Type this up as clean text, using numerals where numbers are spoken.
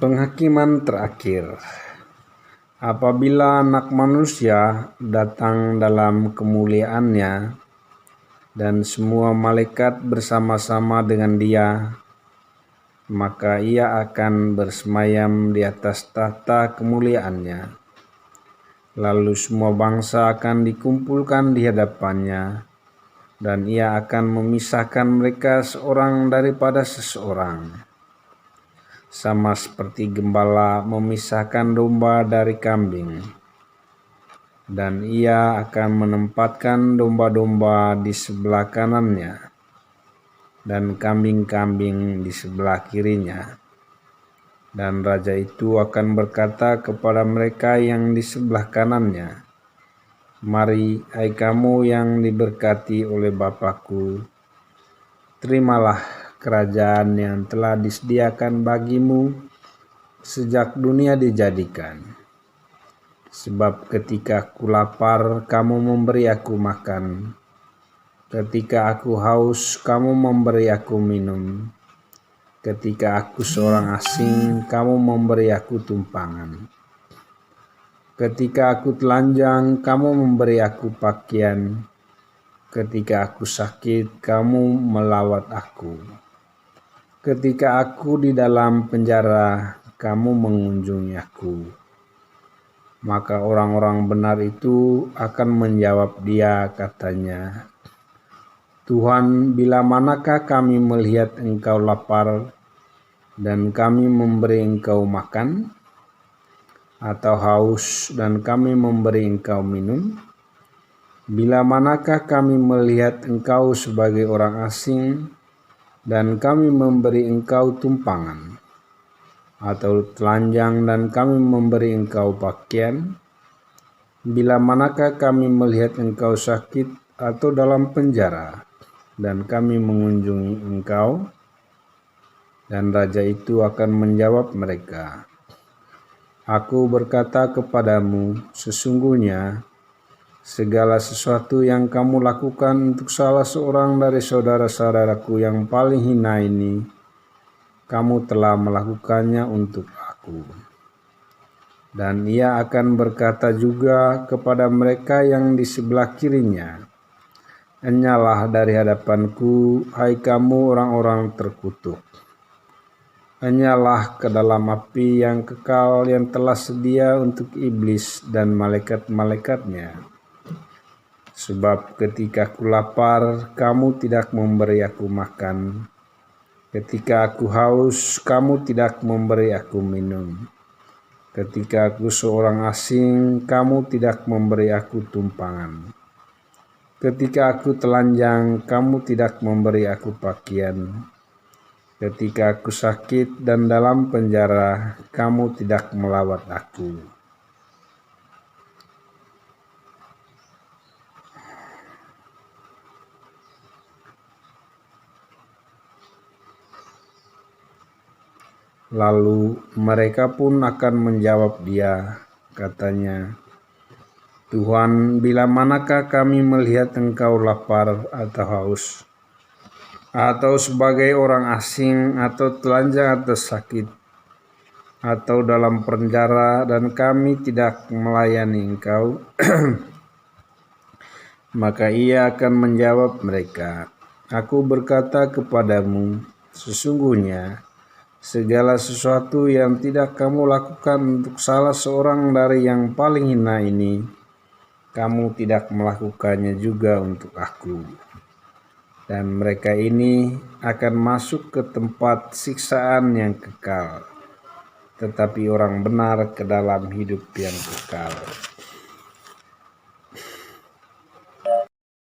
Penghakiman terakhir. Apabila Anak Manusia datang dalam kemuliaannya dan semua malaikat bersama-sama dengan Dia, maka Ia akan bersemayam di atas tahta kemuliaannya. Lalu semua bangsa akan dikumpulkan di hadapannya, dan Ia akan memisahkan mereka seorang daripada seseorang, sama seperti gembala memisahkan domba dari kambing. Dan Ia akan menempatkan domba-domba di sebelah kanannya dan kambing-kambing di sebelah kirinya. Dan Raja itu akan berkata kepada mereka yang di sebelah kanannya, "Mari, hai kamu yang diberkati oleh Bapa-Ku, terimalah kerajaan yang telah disediakan bagimu sejak dunia dijadikan. Sebab ketika aku lapar, kamu memberi aku makan. Ketika aku haus, kamu memberi aku minum. Ketika aku seorang asing, kamu memberi aku tumpangan. Ketika aku telanjang, kamu memberi aku pakaian. Ketika aku sakit, kamu melawat aku. Ketika aku di dalam penjara, kamu mengunjungi aku." Maka orang-orang benar itu akan menjawab Dia, katanya, "Tuhan, bila manakah kami melihat Engkau lapar dan kami memberi Engkau makan, atau haus dan kami memberi Engkau minum? Bila manakah kami melihat Engkau sebagai orang asing dan kami memberi Engkau tumpangan, atau telanjang dan kami memberi Engkau pakaian? Bila manakah kami melihat Engkau sakit atau dalam penjara dan kami mengunjungi Engkau?" Dan Raja itu akan menjawab mereka, "Aku berkata kepadamu, sesungguhnya segala sesuatu yang kamu lakukan untuk salah seorang dari saudara-saudaraku yang paling hina ini, kamu telah melakukannya untuk aku." Dan Ia akan berkata juga kepada mereka yang di sebelah kirinya, "Enyalah dari hadapanku, hai kamu orang-orang terkutuk. Enyalah ke dalam api yang kekal yang telah sedia untuk iblis dan malaikat-malaikatnya. Sebab ketika aku lapar, kamu tidak memberi aku makan. Ketika aku haus, kamu tidak memberi aku minum. Ketika aku seorang asing, kamu tidak memberi aku tumpangan. Ketika aku telanjang, kamu tidak memberi aku pakaian. Ketika aku sakit dan dalam penjara, kamu tidak melawat aku." Lalu mereka pun akan menjawab Dia, katanya, "Tuhan, bila manakah kami melihat Engkau lapar atau haus, atau sebagai orang asing, atau telanjang atau sakit, atau dalam penjara, dan kami tidak melayani Engkau?" Maka Ia akan menjawab mereka, "Aku berkata kepadamu, sesungguhnya segala sesuatu yang tidak kamu lakukan untuk salah seorang dari yang paling hina ini, kamu tidak melakukannya juga untuk aku." Dan mereka ini akan masuk ke tempat siksaan yang kekal, tetapi orang benar ke dalam hidup yang kekal.